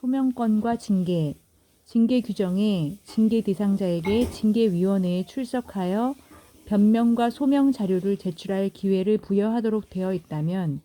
소명권과 징계, 징계 규정에 징계 대상자에게 징계위원회에 출석하여 변명과 소명 자료를 제출할 기회를 부여하도록 되어 있다면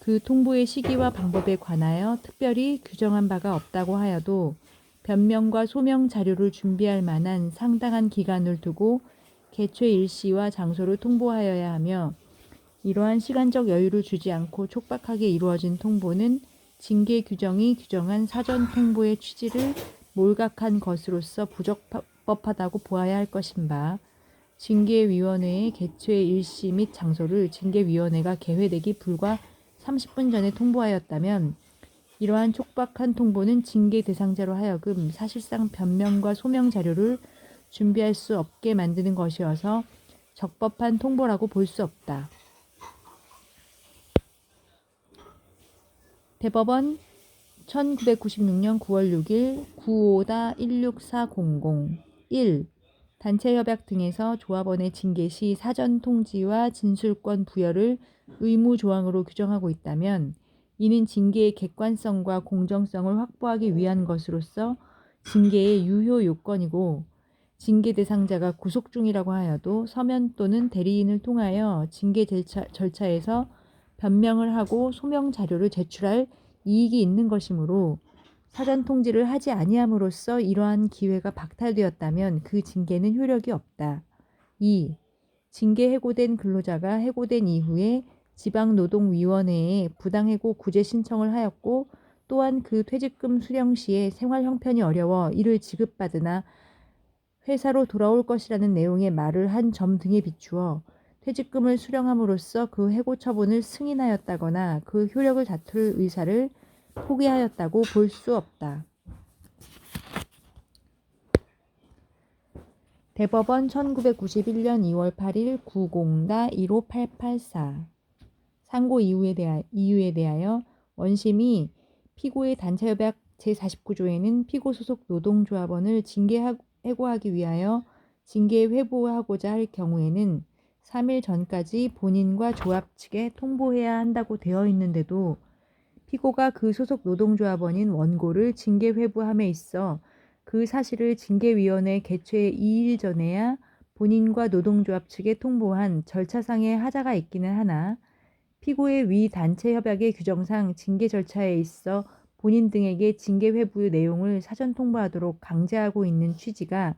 그 통보의 시기와 방법에 관하여 특별히 규정한 바가 없다고 하여도 변명과 소명 자료를 준비할 만한 상당한 기간을 두고 개최 일시와 장소를 통보하여야 하며 이러한 시간적 여유를 주지 않고 촉박하게 이루어진 통보는 징계 규정이 규정한 사전 통보의 취지를 몰각한 것으로서 부적법하다고 보아야 할 것인바 징계위원회의 개최 일시 및 장소를 징계위원회가 개회되기 불과 30분 전에 통보하였다면 이러한 촉박한 통보는 징계 대상자로 하여금 사실상 변명과 소명 자료를 준비할 수 없게 만드는 것이어서 적법한 통보라고 볼 수 없다. 대법원 1996년 9월 6일 95-16400 1. 단체협약 등에서 조합원의 징계 시 사전 통지와 진술권 부여를 의무 조항으로 규정하고 있다면 이는 징계의 객관성과 공정성을 확보하기 위한 것으로서 징계의 유효 요건이고 징계 대상자가 구속 중이라고 하여도 서면 또는 대리인을 통하여 징계 절차에서 변명을 하고 소명 자료를 제출할 이익이 있는 것이므로 사전 통지를 하지 아니함으로써 이러한 기회가 박탈되었다면 그 징계는 효력이 없다. 2. 징계 해고된 근로자가 해고된 이후에 지방노동위원회에 부당해고 구제 신청을 하였고 또한 그 퇴직금 수령 시에 생활 형편이 어려워 이를 지급받으나 회사로 돌아올 것이라는 내용의 말을 한 점 등에 비추어 퇴직금을 수령함으로써 그 해고 처분을 승인하였다거나 그 효력을 다툴 의사를 포기하였다고 볼 수 없다. 대법원 1991년 2월 8일 90-15884 상고 이유에 대하여 원심이 피고의 단체협약 제49조에는 피고 소속 노동조합원을 해고하기 위하여 징계 회부하고자 할 경우에는 3일 전까지 본인과 조합 측에 통보해야 한다고 되어 있는데도 피고가 그 소속 노동조합원인 원고를 징계 회부함에 있어 그 사실을 징계위원회 개최 2일 전에야 본인과 노동조합 측에 통보한 절차상의 하자가 있기는 하나 피고의 위 단체 협약의 규정상 징계 절차에 있어 본인 등에게 징계 회부의 내용을 사전 통보하도록 강제하고 있는 취지가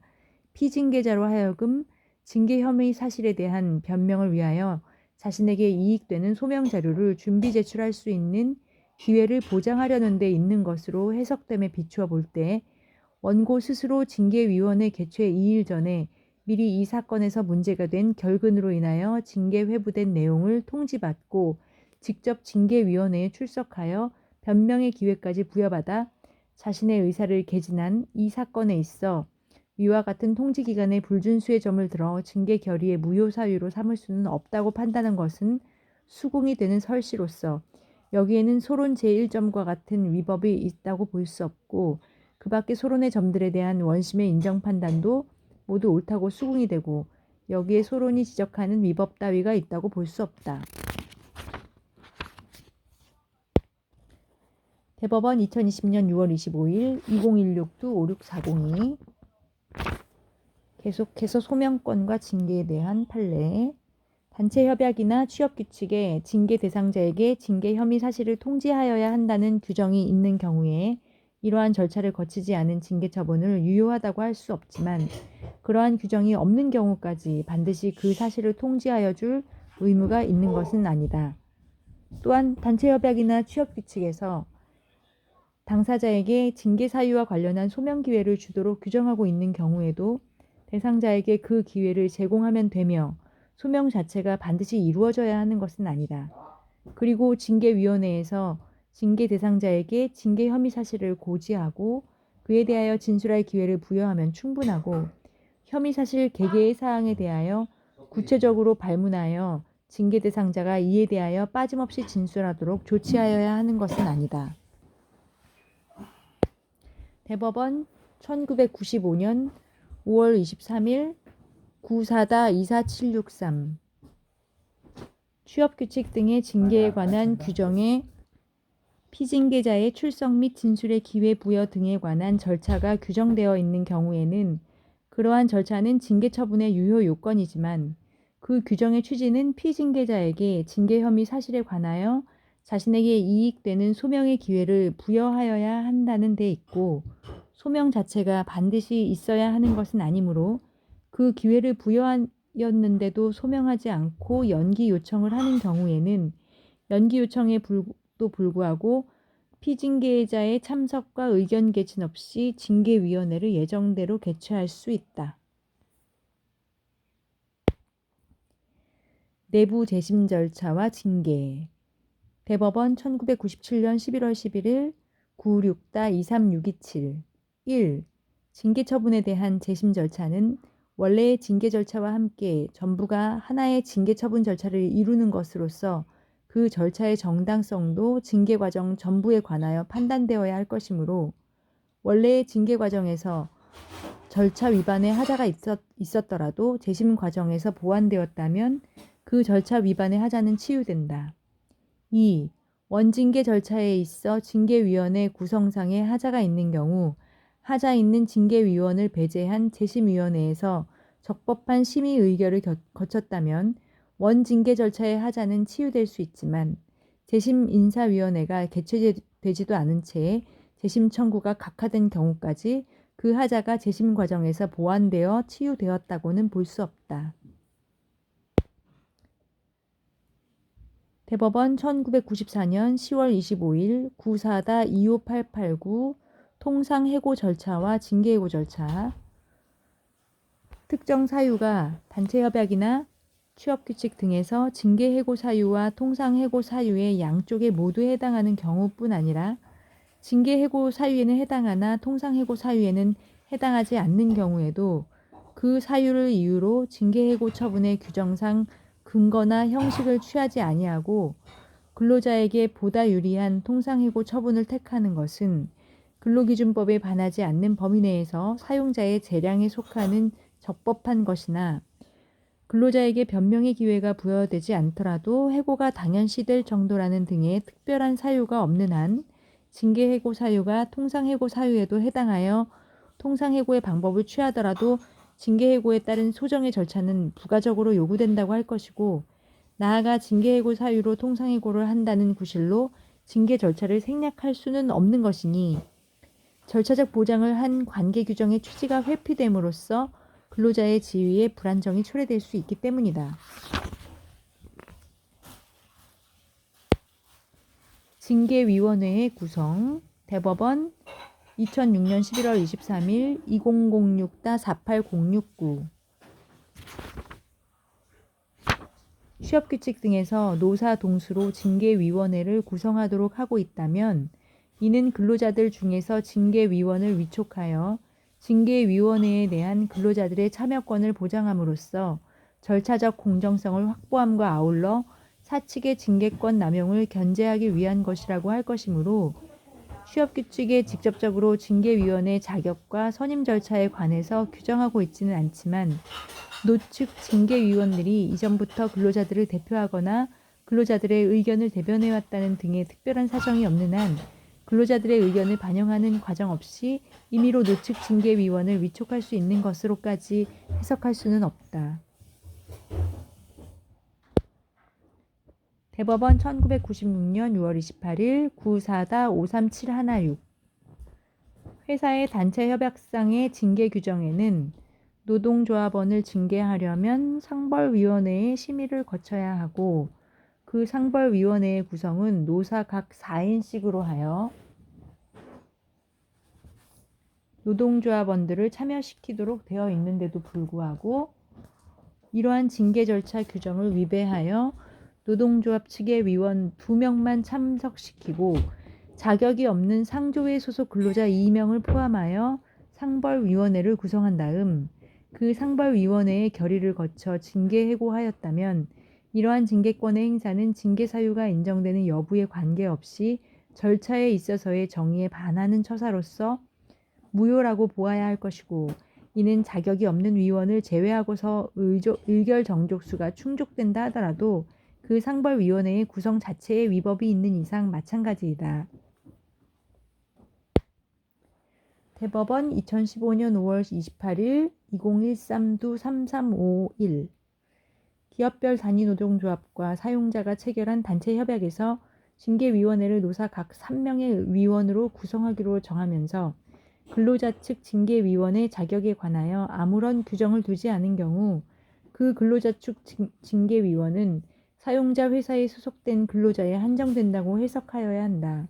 피징계자로 하여금 징계 혐의 사실에 대한 변명을 위하여 자신에게 이익되는 소명 자료를 준비 제출할 수 있는 기회를 보장하려는 데 있는 것으로 해석됨에 비추어 볼 때 원고 스스로 징계위원회 개최 2일 전에 미리 이 사건에서 문제가 된 결근으로 인하여 징계 회부된 내용을 통지받고 직접 징계위원회에 출석하여 변명의 기회까지 부여받아 자신의 의사를 개진한 이 사건에 있어 위와 같은 통지기간의 불준수의 점을 들어 징계 결의의 무효 사유로 삼을 수는 없다고 판단한 것은 수긍이 되는 설시로서 여기에는 소론 제1점과 같은 위법이 있다고 볼 수 없고 그 밖의 소론의 점들에 대한 원심의 인정 판단도 모두 옳다고 수긍이 되고 여기에 소론이 지적하는 위법 따위가 있다고 볼 수 없다. 대법원 2020년 6월 25일 2016-56402 계속해서 소명권과 징계에 대한 판례 단체협약이나 취업규칙에 징계 대상자에게 징계 혐의 사실을 통지하여야 한다는 규정이 있는 경우에 이러한 절차를 거치지 않은 징계 처분을 유효하다고 할 수 없지만 그러한 규정이 없는 경우까지 반드시 그 사실을 통지하여 줄 의무가 있는 것은 아니다. 또한 단체협약이나 취업규칙에서 당사자에게 징계 사유와 관련한 소명 기회를 주도록 규정하고 있는 경우에도 대상자에게 그 기회를 제공하면 되며 소명 자체가 반드시 이루어져야 하는 것은 아니다. 그리고 징계위원회에서 징계 대상자에게 징계 혐의 사실을 고지하고 그에 대하여 진술할 기회를 부여하면 충분하고 혐의 사실 개개의 사항에 대하여 구체적으로 발문하여 징계 대상자가 이에 대하여 빠짐없이 진술하도록 조치하여야 하는 것은 아니다. 대법원 1995년 5월 23일 94-24763 취업규칙 등의 징계에 관한 규정에 피징계자의 출석 및 진술의 기회 부여 등에 관한 절차가 규정되어 있는 경우에는 그러한 절차는 징계 처분의 유효 요건이지만 그 규정의 취지는 피징계자에게 징계 혐의 사실에 관하여 자신에게 이익되는 소명의 기회를 부여하여야 한다는 데 있고 소명 자체가 반드시 있어야 하는 것은 아니므로 그 기회를 부여하였는데도 소명하지 않고 연기 요청을 하는 경우에는 연기 요청에 도 불구하고 피징계자의 참석과 의견 개진 없이 징계위원회를 예정대로 개최할 수 있다. 내부 재심 절차와 징계. 대법원 1997년 11월 11일 966-23627 1. 징계 처분에 대한 재심 절차는 원래의 징계 절차와 함께 전부가 하나의 징계 처분 절차를 이루는 것으로서 그 절차의 정당성도 징계 과정 전부에 관하여 판단되어야 할 것이므로 원래의 징계 과정에서 절차 위반의 하자가 있었더라도 재심 과정에서 보완되었다면 그 절차 위반의 하자는 치유된다. 2. 원징계 절차에 있어 징계위원회 구성상의 하자가 있는 경우 하자 있는 징계위원을 배제한 재심위원회에서 적법한 심의 의결을 거쳤다면 원징계 절차의 하자는 치유될 수 있지만 재심인사위원회가 개최되지도 않은 채 재심 청구가 각하된 경우까지 그 하자가 재심 과정에서 보완되어 치유되었다고는 볼 수 없다. 대법원 1994년 10월 25일 94-25889 통상해고 절차와 징계해고 절차. 특정 사유가 단체협약이나 취업규칙 등에서 징계해고 사유와 통상해고 사유의 양쪽에 모두 해당하는 경우뿐 아니라 징계해고 사유에는 해당하나 통상해고 사유에는 해당하지 않는 경우에도 그 사유를 이유로 징계해고 처분의 규정상 근거나 형식을 취하지 아니하고 근로자에게 보다 유리한 통상해고 처분을 택하는 것은 근로기준법에 반하지 않는 범위 내에서 사용자의 재량에 속하는 적법한 것이나 근로자에게 변명의 기회가 부여되지 않더라도 해고가 당연시될 정도라는 등의 특별한 사유가 없는 한 징계해고 사유가 통상해고 사유에도 해당하여 통상해고의 방법을 취하더라도 징계해고에 따른 소정의 절차는 부가적으로 요구된다고 할 것이고 나아가 징계해고 사유로 통상해고를 한다는 구실로 징계 절차를 생략할 수는 없는 것이니 절차적 보장을 한 관계 규정의 취지가 회피됨으로써 근로자의 지위에 불안정이 초래될 수 있기 때문이다. 징계위원회의 구성. 대법원 2006년 11월 23일 2006-48069 취업규칙 등에서 노사 동수로 징계위원회를 구성하도록 하고 있다면 이는 근로자들 중에서 징계위원을 위촉하여 징계위원회에 대한 근로자들의 참여권을 보장함으로써 절차적 공정성을 확보함과 아울러 사측의 징계권 남용을 견제하기 위한 것이라고 할 것이므로 취업규칙에 직접적으로 징계위원회 자격과 선임 절차에 관해서 규정하고 있지는 않지만 노측 징계위원들이 이전부터 근로자들을 대표하거나 근로자들의 의견을 대변해왔다는 등의 특별한 사정이 없는 한 근로자들의 의견을 반영하는 과정 없이 임의로 노측 징계위원을 위촉할 수 있는 것으로까지 해석할 수는 없다. 대법원 1996년 6월 28일 94-53716 회사의 단체협약상의 징계 규정에는 노동조합원을 징계하려면 상벌위원회의 심의를 거쳐야 하고 그 상벌위원회의 구성은 노사 각 4인씩으로 하여 노동조합원들을 참여시키도록 되어 있는데도 불구하고 이러한 징계 절차 규정을 위배하여 노동조합 측의 위원 2명만 참석시키고 자격이 없는 상조회 소속 근로자 2명을 포함하여 상벌위원회를 구성한 다음 그 상벌위원회의 결의를 거쳐 징계해고하였다면 이러한 징계권의 행사는 징계 사유가 인정되는 여부에 관계없이 절차에 있어서의 정의에 반하는 처사로서 무효라고 보아야 할 것이고 이는 자격이 없는 위원을 제외하고서 의결 정족수가 충족된다 하더라도 그 상벌위원회의 구성 자체에 위법이 있는 이상 마찬가지이다. 대법원 2015년 5월 28일 2013-3351 기업별 단위노동조합과 사용자가 체결한 단체 협약에서 징계위원회를 노사 각 3명의 위원으로 구성하기로 정하면서 근로자 측 징계위원회 자격에 관하여 아무런 규정을 두지 않은 경우 그 근로자 측 징계위원은 사용자 회사에 소속된 근로자에 한정된다고 해석하여야 한다.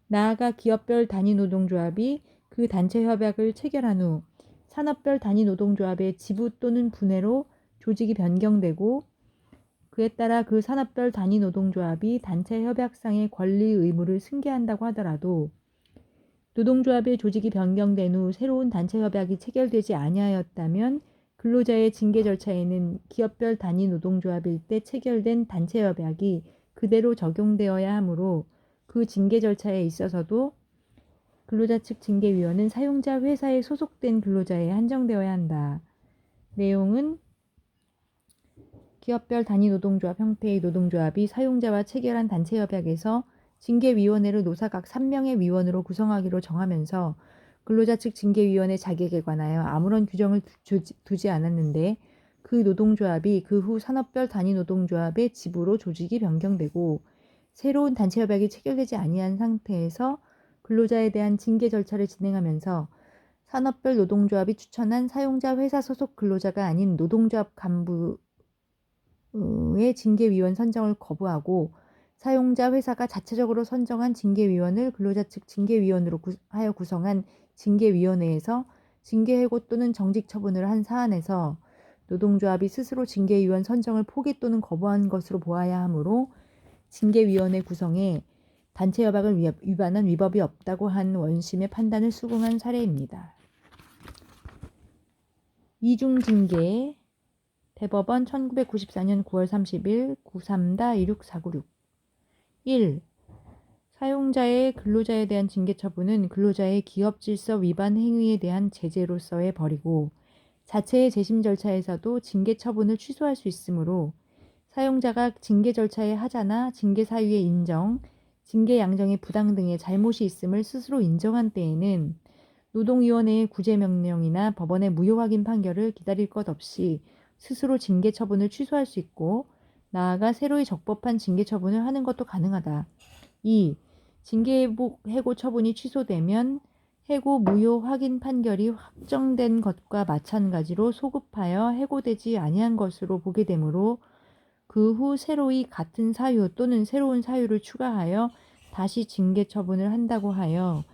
나아가 기업별 단위노동조합이 그 단체 협약을 체결한 후 산업별 단위노동조합의 지부 또는 분해로 조직이 변경되고 그에 따라 그 산업별 단위노동조합이 단체 협약상의 권리 의무를 승계한다고 하더라도 노동조합의 조직이 변경된 후 새로운 단체 협약이 체결되지 아니하였다면 근로자의 징계 절차에는 기업별 단위노동조합일 때 체결된 단체 협약이 그대로 적용되어야 하므로 그 징계 절차에 있어서도 근로자 측 징계위원은 사용자 회사에 소속된 근로자에 한정되어야 한다. 내용은 기업별 단위노동조합 형태의 노동조합이 사용자와 체결한 단체 협약에서 징계위원회를 노사 각 3명의 위원으로 구성하기로 정하면서 근로자 측 징계위원회 자격에 관하여 아무런 규정을 두지 않았는데 그 노동조합이 그 후 산업별 단위노동조합의 지부로 조직이 변경되고 새로운 단체 협약이 체결되지 아니한 상태에서 근로자에 대한 징계 절차를 진행하면서 산업별 노동조합이 추천한 사용자 회사 소속 근로자가 아닌 노동조합 간부의 징계위원 선정을 거부하고 사용자 회사가 자체적으로 선정한 징계위원을 근로자 측 징계위원으로 하여 구성한 징계위원회에서 징계해고 또는 정직 처분을 한 사안에서 노동조합이 스스로 징계위원 선정을 포기 또는 거부한 것으로 보아야 하므로 징계위원회 구성에 단체 협약을 위반한 위법이 없다고 한 원심의 판단을 수긍한 사례입니다. 이중징계 대법원 1994년 9월 30일 93-16496 1. 사용자의 근로자에 대한 징계 처분은 근로자의 기업 질서 위반 행위에 대한 제재로서의 벌이고 자체의 재심 절차에서도 징계 처분을 취소할 수 있으므로 사용자가 징계 절차의 하자나 징계 사유의 인정, 징계 양정의 부당 등의 잘못이 있음을 스스로 인정한 때에는 노동위원회의 구제명령이나 법원의 무효 확인 판결을 기다릴 것 없이 스스로 징계 처분을 취소할 수 있고 나아가 새로이 적법한 징계 처분을 하는 것도 가능하다. 2. 징계해고 처분이 취소되면 해고 무효 확인 판결이 확정된 것과 마찬가지로 소급하여 해고되지 아니한 것으로 보게 되므로 그 후 새로이 같은 사유 또는 새로운 사유를 추가하여 다시 징계 처분을 한다고 하여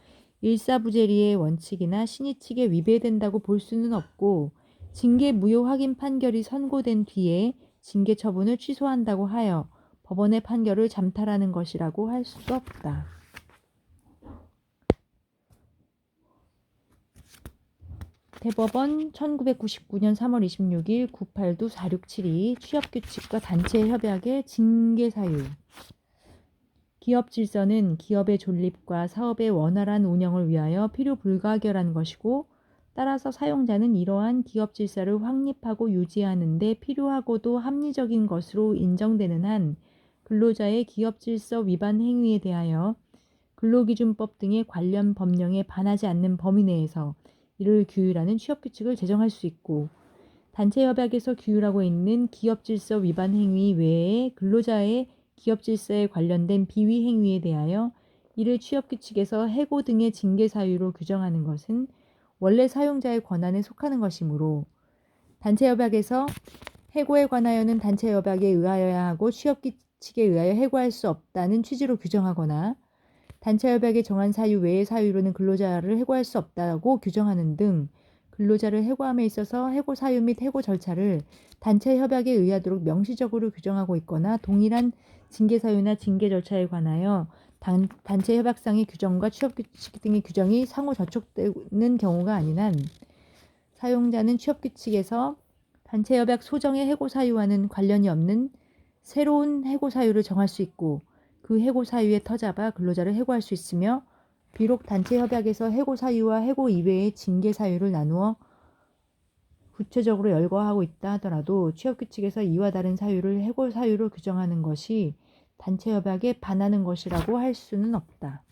일사부재리의 원칙이나 신의칙에 위배된다고 볼 수는 없고 징계 무효 확인 판결이 선고된 뒤에 징계 처분을 취소한다고 하여 법원의 판결을 잠탈하는 것이라고 할 수 없다. 대법원 1999년 3월 26일 98-4672 취업규칙과 단체 협약의 징계 사유 기업 질서는 기업의 존립과 사업의 원활한 운영을 위하여 필요 불가결한 것이고 따라서 사용자는 이러한 기업 질서를 확립하고 유지하는 데 필요하고도 합리적인 것으로 인정되는 한 근로자의 기업 질서 위반 행위에 대하여 근로기준법 등의 관련 법령에 반하지 않는 범위 내에서 이를 규율하는 취업규칙을 제정할 수 있고 단체 협약에서 규율하고 있는 기업 질서 위반 행위 외에 근로자의 기업 질서에 관련된 비위 행위에 대하여 이를 취업규칙에서 해고 등의 징계 사유로 규정하는 것은 원래 사용자의 권한에 속하는 것이므로 단체 협약에서 해고에 관하여는 단체 협약에 의하여야 하고 취업규칙에 의하여 해고할 수 없다는 취지로 규정하거나 단체 협약에 정한 사유 외의 사유로는 근로자를 해고할 수 없다고 규정하는 등 근로자를 해고함에 있어서 해고 사유 및 해고 절차를 단체 협약에 의하도록 명시적으로 규정하고 있거나 동일한 징계 사유나 징계 절차에 관하여 단체 협약상의 규정과 취업규칙 등의 규정이 상호 저촉되는 경우가 아닌 한 사용자는 취업규칙에서 단체 협약 소정의 해고 사유와는 관련이 없는 새로운 해고 사유를 정할 수 있고 그 해고 사유에 터잡아 근로자를 해고할 수 있으며 비록 단체 협약에서 해고 사유와 해고 이외의 징계 사유를 나누어 구체적으로 열거하고 있다 하더라도 취업규칙에서 이와 다른 사유를 해고 사유로 규정하는 것이 단체 협약에 반하는 것이라고 할 수는 없다.